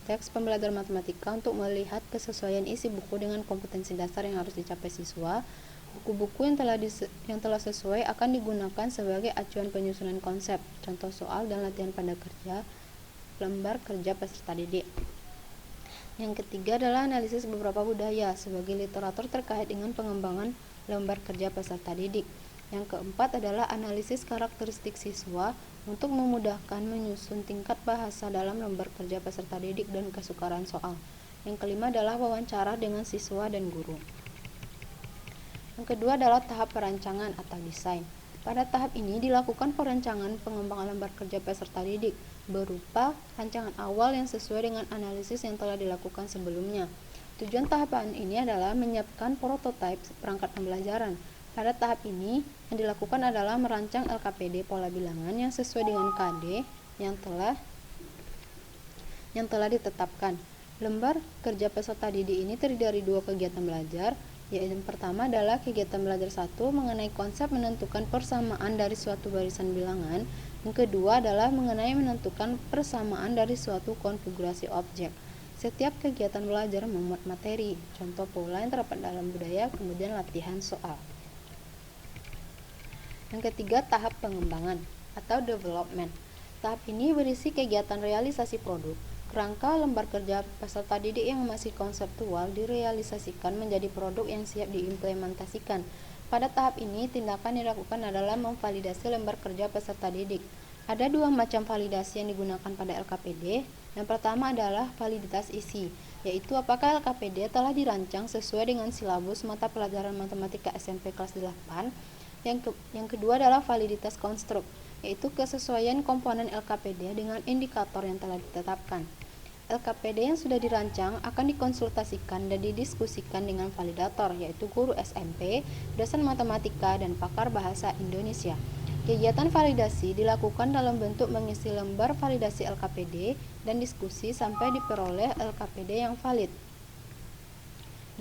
teks pembelajaran matematika untuk melihat kesesuaian isi buku dengan kompetensi dasar yang harus dicapai siswa. Buku-buku yang telah sesuai akan digunakan sebagai acuan penyusunan konsep, contoh soal dan latihan pada lembar kerja peserta didik. Yang ketiga adalah analisis beberapa budaya sebagai literatur terkait dengan pengembangan lembar kerja peserta didik. Yang keempat adalah analisis karakteristik siswa untuk memudahkan menyusun tingkat bahasa dalam lembar kerja peserta didik dan kesukaran soal. Yang kelima adalah wawancara dengan siswa dan guru. Yang kedua adalah tahap perancangan atau desain. Pada tahap ini dilakukan perancangan pengembangan lembar kerja peserta didik berupa rancangan awal yang sesuai dengan analisis yang telah dilakukan sebelumnya. Tujuan tahapan ini adalah menyiapkan prototipe perangkat pembelajaran. Pada tahap ini, yang dilakukan adalah merancang LKPD pola bilangan yang sesuai dengan KD yang telah ditetapkan. Lembar kerja peserta didik ini terdiri dari 2 kegiatan belajar, yaitu yang pertama adalah kegiatan belajar 1 mengenai konsep menentukan persamaan dari suatu barisan bilangan. Yang kedua adalah mengenai menentukan persamaan dari suatu konfigurasi objek. Setiap kegiatan belajar memuat materi, contoh pola yang terdapat dalam budaya, kemudian latihan soal. Yang ketiga, tahap pengembangan atau development. Tahap ini berisi kegiatan realisasi produk. Kerangka lembar kerja peserta didik yang masih konseptual direalisasikan menjadi produk yang siap diimplementasikan. Pada tahap ini, tindakan yang dilakukan adalah memvalidasi lembar kerja peserta didik. Ada 2 macam validasi yang digunakan pada LKPD. Yang pertama adalah validitas isi, yaitu apakah LKPD telah dirancang sesuai dengan silabus mata pelajaran matematika SMP kelas 8. Yang kedua adalah validitas konstruk, yaitu kesesuaian komponen LKPD dengan indikator yang telah ditetapkan. LKPD yang sudah dirancang akan dikonsultasikan dan didiskusikan dengan validator, yaitu guru SMP, dosen matematika, dan pakar bahasa Indonesia. Kegiatan validasi dilakukan dalam bentuk mengisi lembar validasi LKPD dan diskusi sampai diperoleh LKPD yang valid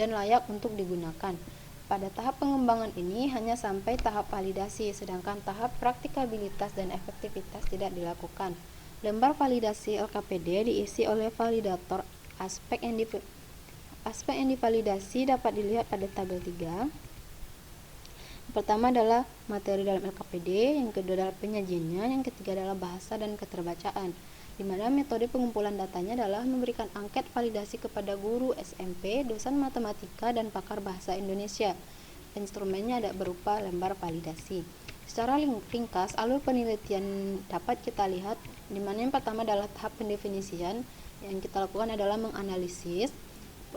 dan layak untuk digunakan. Pada tahap pengembangan ini hanya sampai tahap validasi, sedangkan tahap praktikabilitas dan efektivitas tidak dilakukan. Lembar validasi LKPD diisi oleh validator. Aspek yang divalidasi dapat dilihat pada tabel 3. Yang pertama adalah materi dalam LKPD, yang kedua adalah penyajiannya, yang ketiga adalah bahasa dan keterbacaan. Di mana metode pengumpulan datanya adalah memberikan angket validasi kepada guru SMP, dosen matematika, dan pakar bahasa Indonesia. Instrumennya ada berupa lembar validasi. Secara ringkas, alur penelitian dapat kita lihat, di mana yang pertama adalah tahap pendefinisian. Yang kita lakukan adalah menganalisis.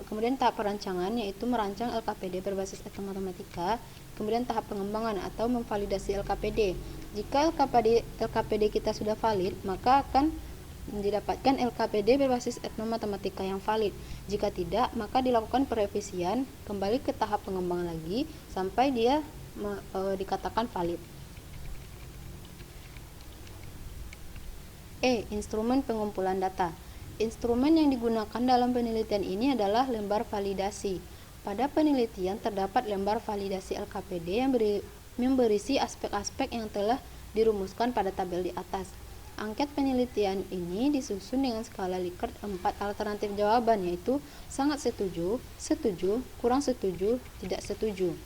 Kemudian tahap perancangan, yaitu merancang LKPD berbasis matematika. Kemudian tahap pengembangan atau memvalidasi LKPD. Jika LKPD kita sudah valid, maka akan didapatkan LKPD berbasis etnomatematika yang valid. Jika tidak, maka dilakukan perevisian kembali ke tahap pengembangan lagi sampai dia dikatakan valid. Instrumen pengumpulan data. Instrumen yang digunakan dalam penelitian ini adalah lembar validasi. Pada penelitian terdapat lembar validasi LKPD yang berisi aspek-aspek yang telah dirumuskan pada tabel di atas. Angket penelitian ini disusun dengan skala Likert 4 alternatif jawaban, yaitu sangat setuju, setuju, kurang setuju, tidak setuju.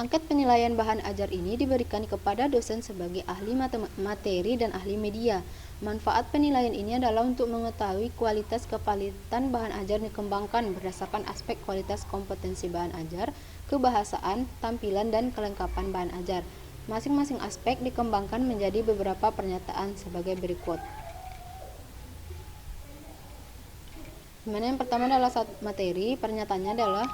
Angket penilaian bahan ajar ini diberikan kepada dosen sebagai ahli materi dan ahli media. Manfaat penilaian ini adalah untuk mengetahui kualitas kevalitan bahan ajar dikembangkan berdasarkan aspek kualitas kompetensi bahan ajar, kebahasaan, tampilan, dan kelengkapan bahan ajar. Masing-masing aspek dikembangkan menjadi beberapa pernyataan sebagai berikut. Dimana yang pertama adalah materi, pernyataannya adalah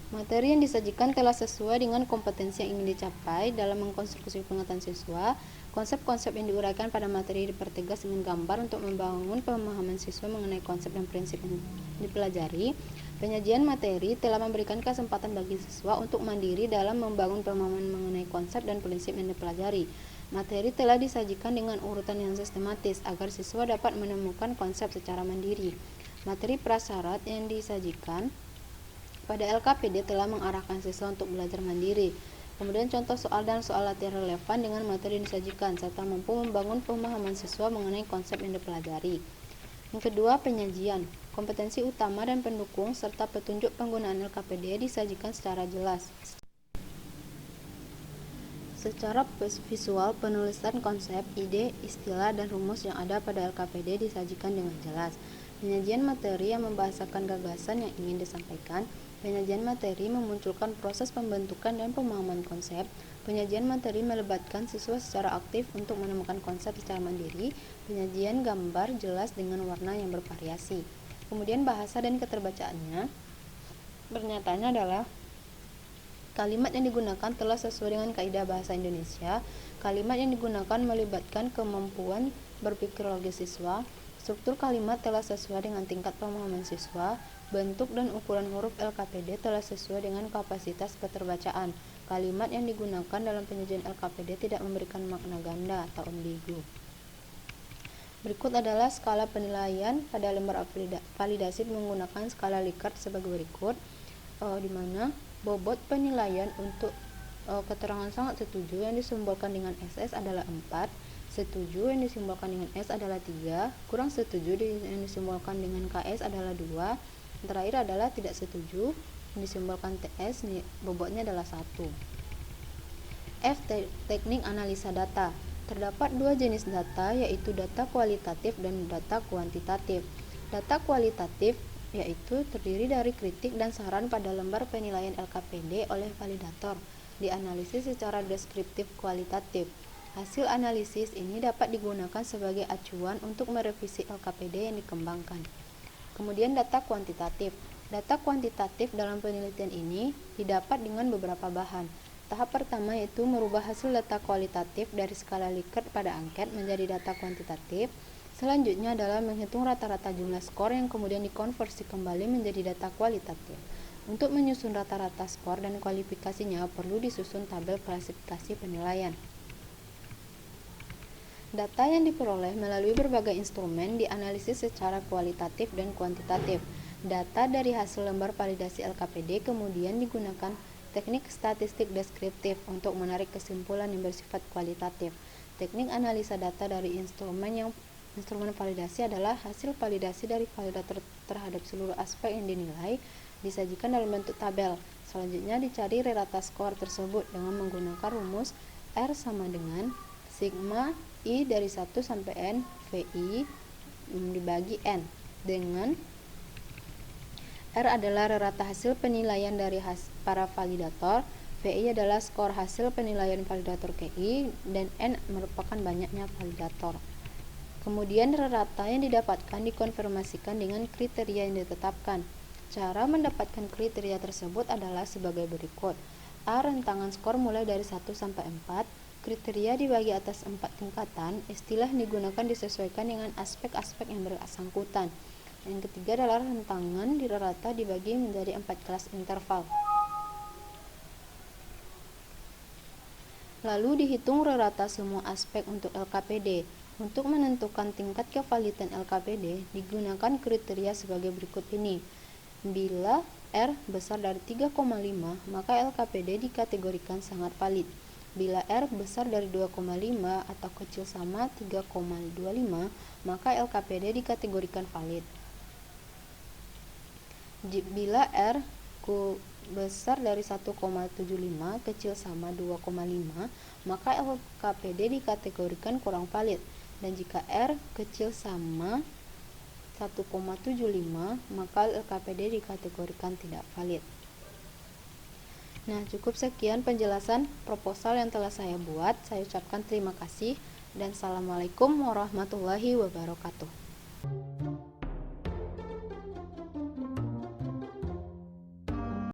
Materi yang disajikan telah sesuai dengan kompetensi yang ingin dicapai dalam mengkonstruksi pengetahuan siswa. Konsep-konsep yang diuraikan pada materi dipertegas dengan gambar untuk membangun pemahaman siswa mengenai konsep dan prinsip yang dipelajari. Penyajian materi telah memberikan kesempatan bagi siswa untuk mandiri dalam membangun pemahaman mengenai konsep dan prinsip yang dipelajari. Materi telah disajikan dengan urutan yang sistematis agar siswa dapat menemukan konsep secara mandiri. Materi prasyarat yang disajikan pada LKPD telah mengarahkan siswa untuk belajar mandiri. Kemudian contoh soal dan soal latihan relevan dengan materi yang disajikan, serta mampu membangun pemahaman siswa mengenai konsep yang dipelajari. Yang kedua, penyajian. Kompetensi utama dan pendukung serta petunjuk penggunaan LKPD disajikan secara jelas. Secara visual, penulisan konsep, ide, istilah, dan rumus yang ada pada LKPD disajikan dengan jelas. Penyajian materi yang membahasakan gagasan yang ingin disampaikan. Penyajian materi memunculkan proses pembentukan dan pemahaman konsep. Penyajian materi melibatkan siswa secara aktif untuk menemukan konsep secara mandiri. Penyajian gambar jelas dengan warna yang bervariasi. Kemudian bahasa dan keterbacaannya. Pernyataannya adalah kalimat yang digunakan telah sesuai dengan kaidah bahasa Indonesia. Kalimat yang digunakan melibatkan kemampuan berpikir logis siswa. Struktur kalimat telah sesuai dengan tingkat pemahaman siswa. Bentuk dan ukuran huruf LKPD telah sesuai dengan kapasitas keterbacaan. Kalimat yang digunakan dalam penyajian LKPD tidak memberikan makna ganda atau ambigu. Berikut adalah skala penilaian pada lembar validasi menggunakan skala Likert sebagai berikut, di mana bobot penilaian untuk keterangan sangat setuju yang disimbolkan dengan SS adalah 4, setuju yang disimbolkan dengan S adalah 3, kurang setuju yang disimbolkan dengan KS adalah 2, terakhir adalah tidak setuju yang disimbolkan TS, bobotnya adalah 1. F. Teknik analisa data. Terdapat dua jenis data, yaitu data kualitatif dan data kuantitatif. Data kualitatif yaitu terdiri dari kritik dan saran pada lembar penilaian LKPD oleh validator, dianalisis secara deskriptif kualitatif. Hasil analisis ini dapat digunakan sebagai acuan untuk merevisi LKPD yang dikembangkan. Kemudian data kuantitatif. Data kuantitatif dalam penelitian ini didapat dengan beberapa bahan. Tahap pertama yaitu merubah hasil data kualitatif dari skala Likert pada angket menjadi data kuantitatif. Selanjutnya adalah menghitung rata-rata jumlah skor yang kemudian dikonversi kembali menjadi data kualitatif. Untuk menyusun rata-rata skor dan kualifikasinya perlu disusun tabel klasifikasi penilaian. Data yang diperoleh melalui berbagai instrumen dianalisis secara kualitatif dan kuantitatif. Data dari hasil lembar validasi LKPD kemudian digunakan teknik statistik deskriptif untuk menarik kesimpulan yang bersifat kualitatif. Teknik analisa data dari instrumen validasi adalah hasil validasi dari validator terhadap seluruh aspek yang dinilai, disajikan dalam bentuk tabel. Selanjutnya dicari rata skor tersebut dengan menggunakan rumus R sama dengan sigma I dari 1 sampai N VI dibagi N, dengan R adalah rata hasil penilaian dari para validator, VI adalah skor hasil penilaian validator KI, dan N merupakan banyaknya validator. Kemudian rata yang didapatkan dikonfirmasikan dengan kriteria yang ditetapkan. Cara mendapatkan kriteria tersebut adalah sebagai berikut. A. Rentangan skor mulai dari 1 sampai 4. Kriteria dibagi atas 4 tingkatan. Istilah digunakan disesuaikan dengan aspek-aspek yang bersangkutan. Yang ketiga adalah rentangan rata dibagi menjadi 4 kelas interval. Lalu dihitung rata semua aspek untuk LKPD. Untuk menentukan tingkat kevalidan LKPD, digunakan kriteria sebagai berikut ini. Bila R besar dari 3,5, maka LKPD dikategorikan sangat valid. Bila R besar dari 2,5 atau kecil sama 3,25, maka LKPD dikategorikan valid. Bila R besar dari 1,75 kecil sama 2,5, maka LKPD dikategorikan kurang valid. Dan jika R kecil sama 1,75, maka LKPD dikategorikan tidak valid. Nah, cukup sekian penjelasan proposal yang telah saya buat. Saya ucapkan terima kasih dan assalamualaikum warahmatullahi wabarakatuh.